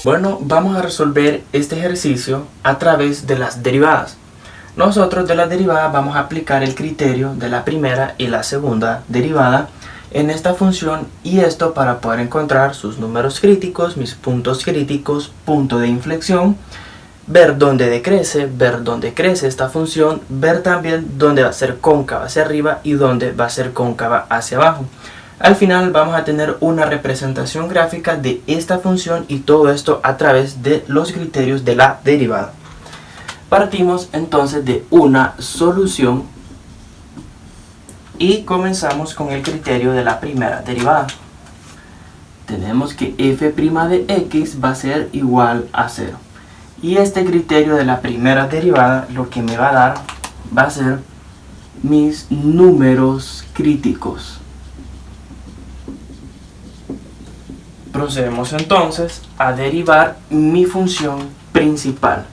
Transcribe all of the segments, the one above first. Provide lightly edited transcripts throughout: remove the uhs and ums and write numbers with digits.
Bueno, vamos a resolver este ejercicio a través de las derivadas. Nosotros de las derivadas vamos a aplicar el criterio de la primera y la segunda derivada en esta función, y esto para poder encontrar sus números críticos, mis puntos críticos, punto de inflexión, ver dónde decrece esta función, ver también dónde va a ser cóncava hacia arriba y dónde va a ser cóncava hacia abajo. Al final vamos a tener una representación gráfica de esta función, y todo esto a través de los criterios de la derivada. Partimos entonces de una solución y comenzamos con el criterio de la primera derivada. Tenemos que f' de x va a ser igual a 0. Y este criterio de la primera derivada lo que me va a dar va a ser mis números críticos. Procedemos entonces a derivar mi función principal,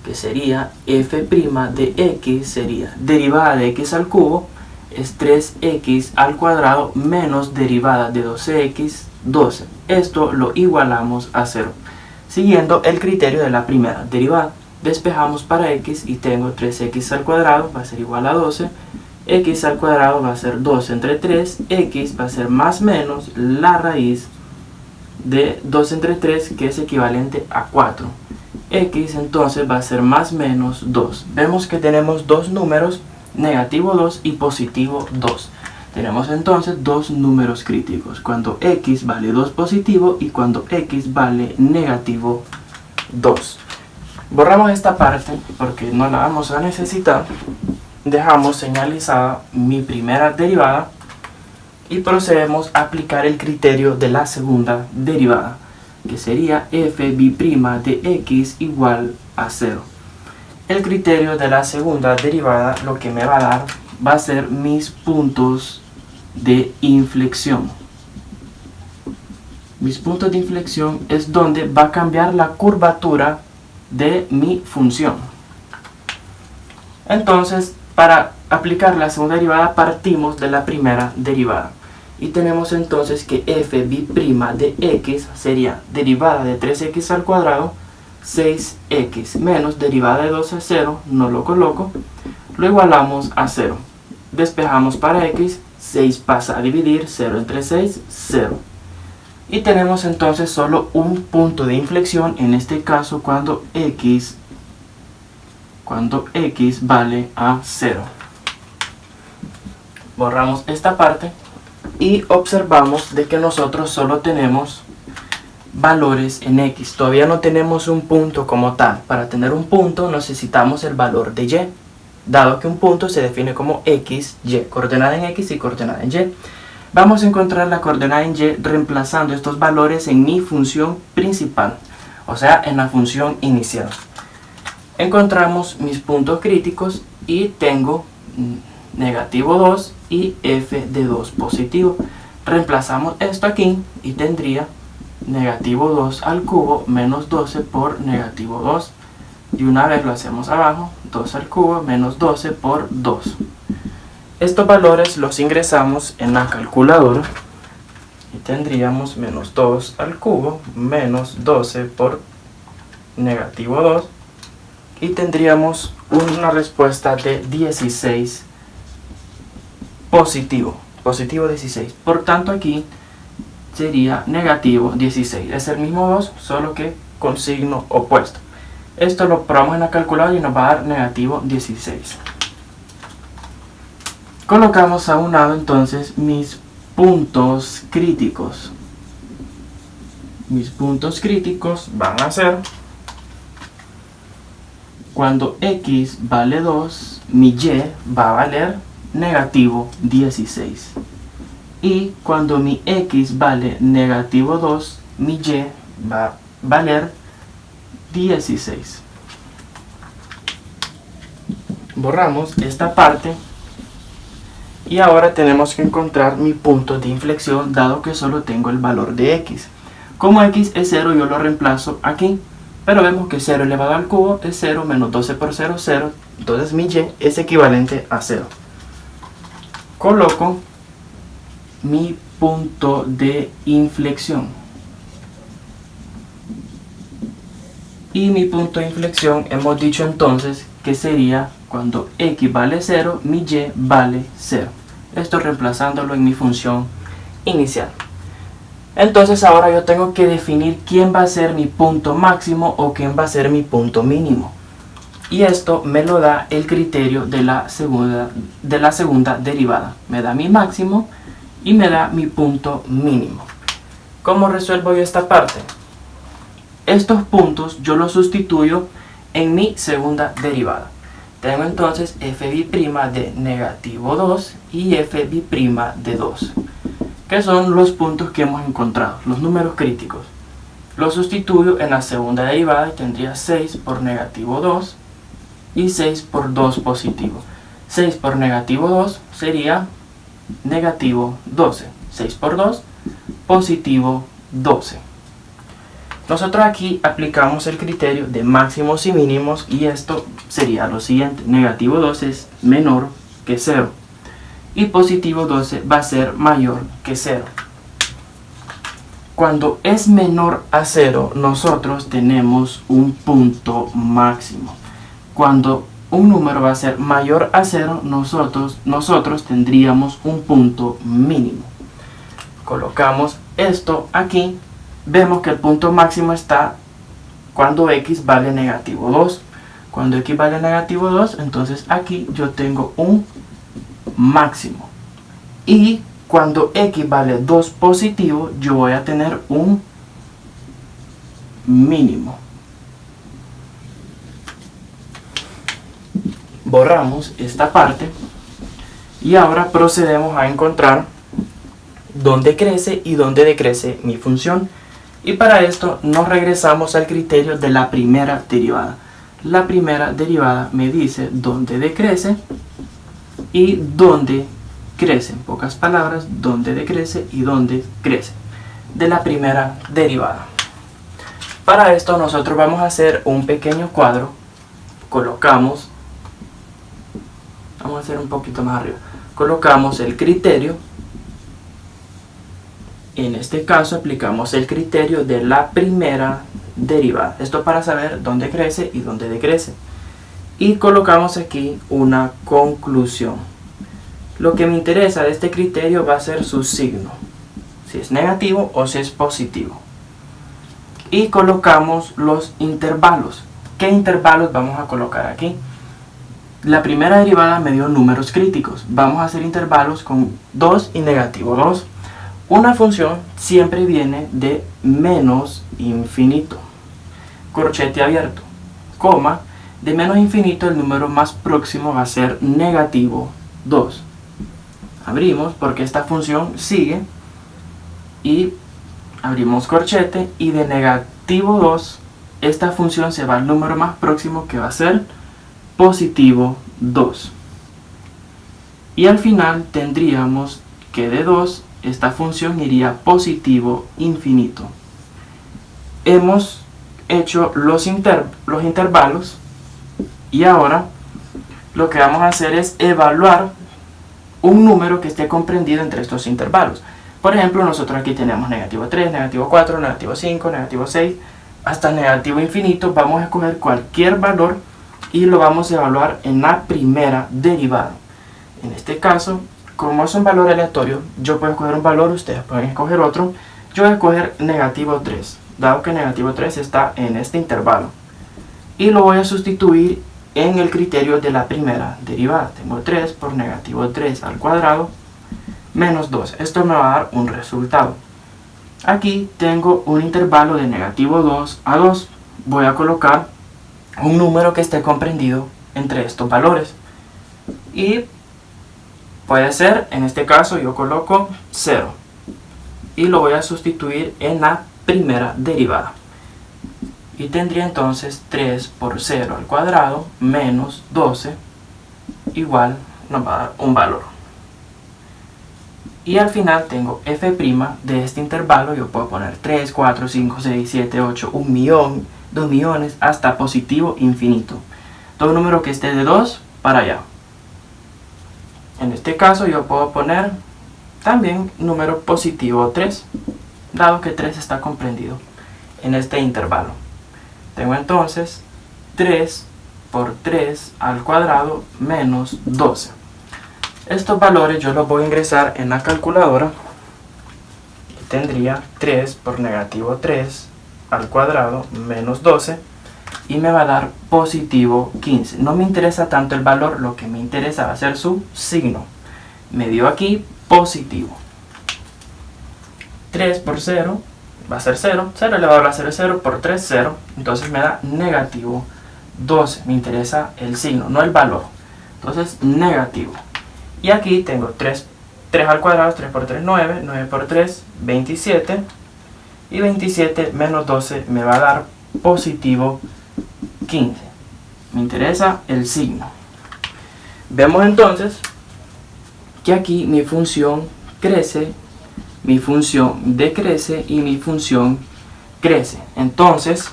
que sería f' de x, sería derivada de x al cubo, es 3x al cuadrado menos derivada de 12x, 12. Esto lo igualamos a 0. Siguiendo el criterio de la primera derivada, despejamos para x y tengo 3x al cuadrado va a ser igual a 12. X al cuadrado va a ser 2 entre 3, x va a ser más menos la raíz de 2 entre 3, que es equivalente a 4. X entonces va a ser más menos 2. Vemos que tenemos dos números, negativo 2 y positivo 2. Tenemos entonces dos números críticos, cuando x vale 2 positivo y cuando x vale negativo 2. Borramos esta parte porque no la vamos a necesitar. Dejamos señalizada mi primera derivada y procedemos a aplicar el criterio de la segunda derivada, que sería f' de x igual a 0. El criterio de la segunda derivada lo que me va a dar va a ser mis puntos de inflexión. Mis puntos de inflexión es donde va a cambiar la curvatura de mi función. Entonces, para aplicar la segunda derivada partimos de la primera derivada. Y tenemos entonces que f' de x sería derivada de 3x al cuadrado, 6x menos derivada de 2 a 0, no lo coloco, lo igualamos a 0. Despejamos para x, 6 pasa a dividir, 0 entre 6, 0. Y tenemos entonces solo un punto de inflexión, en este caso cuando x vale a 0. Borramos esta parte y observamos de que nosotros solo tenemos valores en x. Todavía no tenemos un punto como tal. Para tener un punto necesitamos el valor de y, dado que un punto se define como x, y, coordenada en x y coordenada en y. Vamos a encontrar la coordenada en y reemplazando estos valores en mi función principal, o sea, en la función inicial. Encontramos mis puntos críticos y tengo negativo 2 y f de 2 positivo. Reemplazamos esto aquí y tendría negativo 2 al cubo menos 12 por negativo 2. Y una vez lo hacemos abajo, 2 al cubo menos 12 por 2. Estos valores los ingresamos en la calculadora y tendríamos menos 2 al cubo menos 12 por negativo 2. Y tendríamos una respuesta de 16 positivo 16. Por tanto aquí sería negativo 16. Es el mismo 2, solo que con signo opuesto. Esto lo probamos en la calculadora y nos va a dar negativo 16. Colocamos a un lado entonces mis puntos críticos. Mis puntos críticos van a ser cuando x vale 2, mi y va a valer negativo 16. Y cuando mi x vale negativo 2, mi y va a valer 16. Borramos esta parte y ahora tenemos que encontrar mi punto de inflexión, dado que solo tengo el valor de x. Como x es 0, yo lo reemplazo aquí. Pero vemos que 0 elevado al cubo es 0, menos 12 por 0, 0. Entonces mi y es equivalente a 0. Coloco mi punto de inflexión. Y mi punto de inflexión hemos dicho entonces que sería cuando x vale 0, mi y vale 0. Esto reemplazándolo en mi función inicial. Entonces ahora yo tengo que definir quién va a ser mi punto máximo o quién va a ser mi punto mínimo. Y esto me lo da el criterio de la segunda derivada. Me da mi máximo y me da mi punto mínimo. ¿Cómo resuelvo yo esta parte? Estos puntos yo los sustituyo en mi segunda derivada. Tengo entonces f' de negativo 2 y f' de 2, que son los puntos que hemos encontrado, los números críticos. Los sustituyo en la segunda derivada y tendría 6 por negativo 2 y 6 por 2 positivo. 6 por negativo 2 sería negativo 12. 6 por 2, positivo 12. Nosotros aquí aplicamos el criterio de máximos y mínimos y esto sería lo siguiente. Negativo 12 es menor que 0 y positivo 12 va a ser mayor que 0. Cuando es menor a 0, nosotros tenemos un punto máximo. Cuando un número va a ser mayor a 0, nosotros tendríamos un punto mínimo. Colocamos esto aquí. Vemos que el punto máximo está cuando x vale negativo 2. Cuando x vale negativo 2, entonces aquí yo tengo un máximo. Y cuando x vale 2 positivo, yo voy a tener un mínimo. Borramos esta parte y ahora procedemos a encontrar dónde crece y dónde decrece mi función. Y para esto nos regresamos al criterio de la primera derivada. La primera derivada me dice dónde decrece y dónde crece. En pocas palabras, dónde decrece y dónde crece. De la primera derivada. Para esto nosotros vamos a hacer un pequeño cuadro. Colocamos, vamos a hacer un poquito más arriba. Colocamos el criterio. En este caso aplicamos el criterio de la primera derivada. Esto para saber dónde crece y dónde decrece. Y colocamos aquí una conclusión. Lo que me interesa de este criterio va a ser su signo. Si es negativo o si es positivo. Y colocamos los intervalos. ¿Qué intervalos vamos a colocar aquí? La primera derivada me dio números críticos. Vamos a hacer intervalos con 2 y negativo 2. Una función siempre viene de menos infinito, corchete abierto, coma, de menos infinito el número más próximo va a ser negativo 2. Abrimos porque esta función sigue y abrimos corchete y de negativo 2 esta función se va al número más próximo que va a ser positivo 2. Y al final tendríamos que de 2 esta función iría positivo infinito. Hemos hecho los intervalos y ahora lo que vamos a hacer es evaluar un número que esté comprendido entre estos intervalos. Por ejemplo, nosotros aquí tenemos negativo 3, negativo 4, negativo 5, negativo 6, hasta negativo infinito. Vamos a escoger cualquier valor y lo vamos a evaluar en la primera derivada. En este caso, como es un valor aleatorio, yo puedo escoger un valor, ustedes pueden escoger otro. Yo voy a escoger negativo 3, dado que negativo 3 está en este intervalo. Y lo voy a sustituir en el criterio de la primera derivada. Tengo 3 por negativo 3 al cuadrado menos 2. Esto me va a dar un resultado. Aquí tengo un intervalo de negativo 2 a 2. Voy a colocar un número que esté comprendido entre estos valores. Y puede ser, en este caso yo coloco 0 y lo voy a sustituir en la primera derivada. Y tendría entonces 3 por 0 al cuadrado menos 12 igual nos va a dar un valor. Y al final tengo f' de este intervalo, yo puedo poner 3, 4, 5, 6, 7, 8, 1 millón, 2 millones, hasta positivo infinito. Todo número que esté de 2 para allá. En este caso yo puedo poner también número positivo 3, dado que 3 está comprendido en este intervalo. Tengo entonces 3 por 3 al cuadrado menos 12. Estos valores yo los voy a ingresar en la calculadora. Tendría 3 por negativo 3 al cuadrado menos 12 y me va a dar positivo 15. No me interesa tanto el valor, lo que me interesa va a ser su signo. Me dio aquí positivo. 3 por 0 va a ser 0, 0 elevado a la 0 es 0, por 3 0, entonces me da negativo 12. Me interesa el signo, no el valor. Entonces negativo. Y aquí tengo 3 al cuadrado, 3 por 3 9, 9 por 3 27, y 27 menos 12 me va a dar positivo 15. Me interesa el signo. Vemos entonces que aquí mi función crece, mi función decrece y mi función crece. Entonces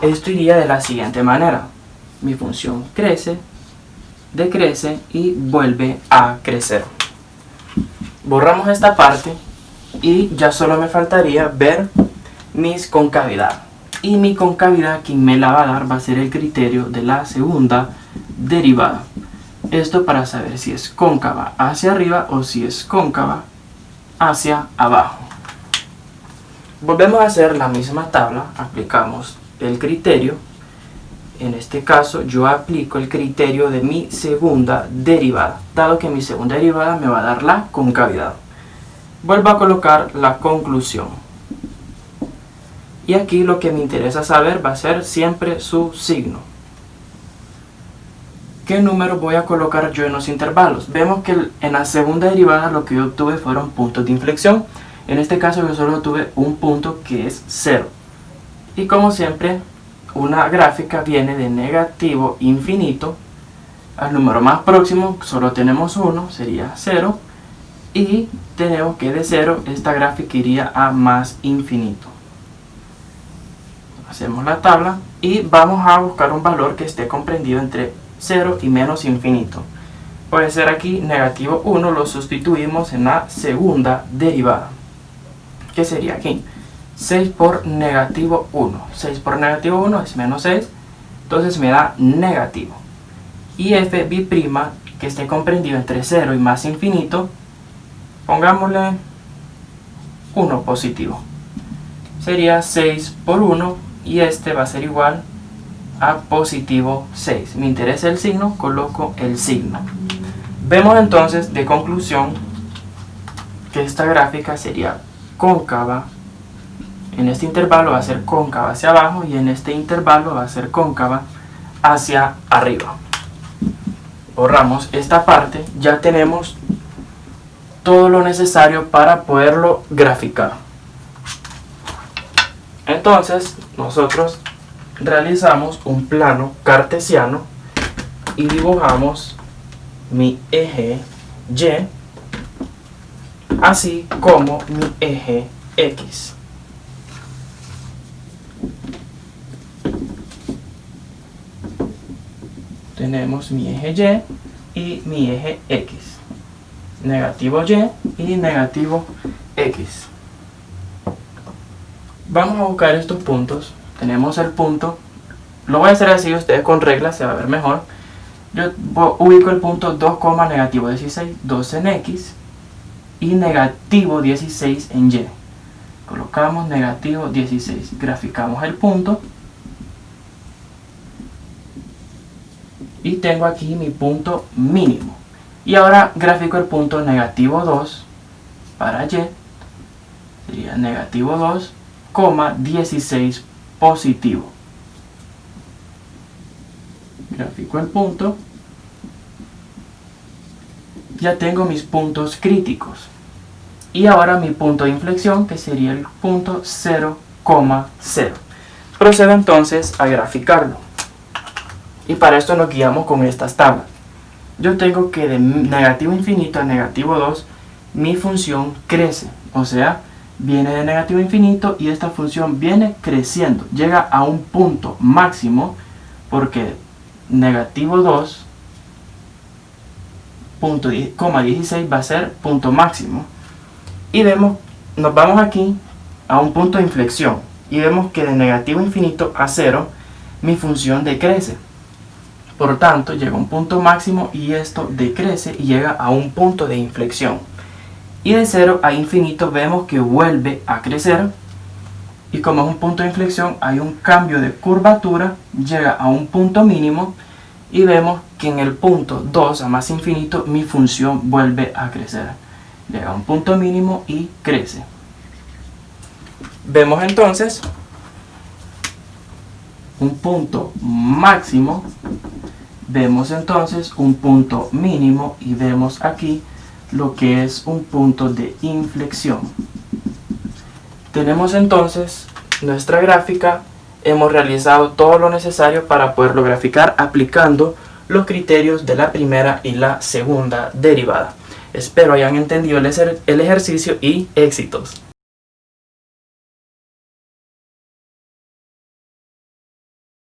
esto iría de la siguiente manera: mi función crece, decrece y vuelve a crecer. Borramos esta parte y ya solo me faltaría ver mis concavidades. Y mi concavidad, quien me la va a dar, va a ser el criterio de la segunda derivada. Esto para saber si es cóncava hacia arriba o si es cóncava hacia abajo. Volvemos a hacer la misma tabla, aplicamos el criterio. En este caso yo aplico el criterio de mi segunda derivada, dado que mi segunda derivada me va a dar la concavidad. Vuelvo a colocar la conclusión. Y aquí lo que me interesa saber va a ser siempre su signo. ¿Qué número voy a colocar yo en los intervalos? Vemos que en la segunda derivada lo que yo obtuve fueron puntos de inflexión. En este caso yo solo tuve un punto que es 0. Y como siempre, una gráfica viene de negativo infinito al número más próximo. Solo tenemos uno, sería 0. Y tenemos que de 0 esta gráfica iría a más infinito. Hacemos la tabla y vamos a buscar un valor que esté comprendido entre 0 y menos infinito. Puede ser aquí negativo 1, lo sustituimos en la segunda derivada. ¿Qué sería aquí? 6 por negativo 1. 6 por negativo 1 es menos 6, entonces me da negativo. Y f' que esté comprendido entre 0 y más infinito, pongámosle 1 positivo. Sería 6 por 1 y este va a ser igual a positivo 6. Me interesa el signo, coloco el signo. Vemos entonces de conclusión que esta gráfica sería cóncava. En este intervalo va a ser cóncava hacia abajo y en este intervalo va a ser cóncava hacia arriba. Borramos esta parte, ya tenemos todo lo necesario para poderlo graficar. Entonces nosotros realizamos un plano cartesiano y dibujamos mi eje Y así como mi eje X. Tenemos mi eje Y y mi eje X. Negativo Y y negativo X. Vamos a buscar estos puntos. Tenemos el punto. Lo voy a hacer así, ustedes con reglas se va a ver mejor. Yo ubico el punto 2, negativo 16, 2 en X y negativo 16 en Y. Colocamos negativo 16. Graficamos el punto. Y tengo aquí mi punto mínimo. Y ahora grafico el punto negativo 2 para Y. Sería negativo 2, 16 positivo. Grafico el punto. Ya tengo mis puntos críticos. Y ahora mi punto de inflexión, que sería el punto 0,0. Procedo entonces a graficarlo. Y para esto nos guiamos con estas tablas. Yo tengo que de negativo infinito a negativo 2, mi función crece. O sea, viene de negativo infinito y esta función viene creciendo. Llega a un punto máximo porque negativo 2, punto 16 va a ser punto máximo. Y vemos, nos vamos aquí a un punto de inflexión. y vemos que de negativo infinito a 0 mi función decrece. Por tanto, llega a un punto máximo y esto decrece y llega a un punto de inflexión. Y de 0 a infinito vemos que vuelve a crecer. Y como es un punto de inflexión, hay un cambio de curvatura, llega a un punto mínimo. Y vemos que en el punto 2 a más infinito mi función vuelve a crecer. Llega a un punto mínimo y crece. Vemos entonces un punto máximo, vemos entonces un punto mínimo y vemos aquí lo que es un punto de inflexión. Tenemos entonces nuestra gráfica. Hemos realizado todo lo necesario para poderlo graficar aplicando los criterios de la primera y la segunda derivada. Espero hayan entendido el ejercicio y éxitos.